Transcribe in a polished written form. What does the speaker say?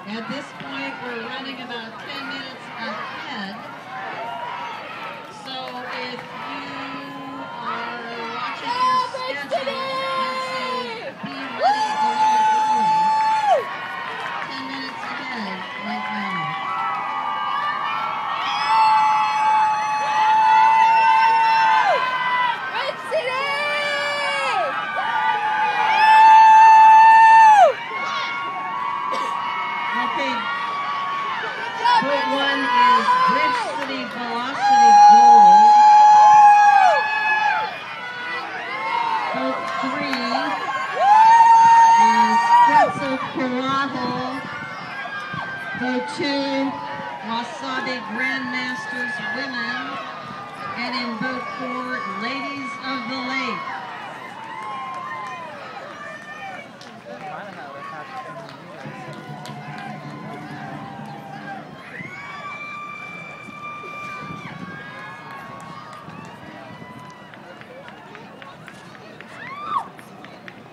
At this point, we're running about 10 minutes ahead. So if you are watching your schedule, I'd say be ready a little early. 10 minutes ahead right now. Boat 1 is Bridge City Velocity Gold. Boat 3 is Quatzelquatel. Boat 2, Wasabi Grandmasters Women.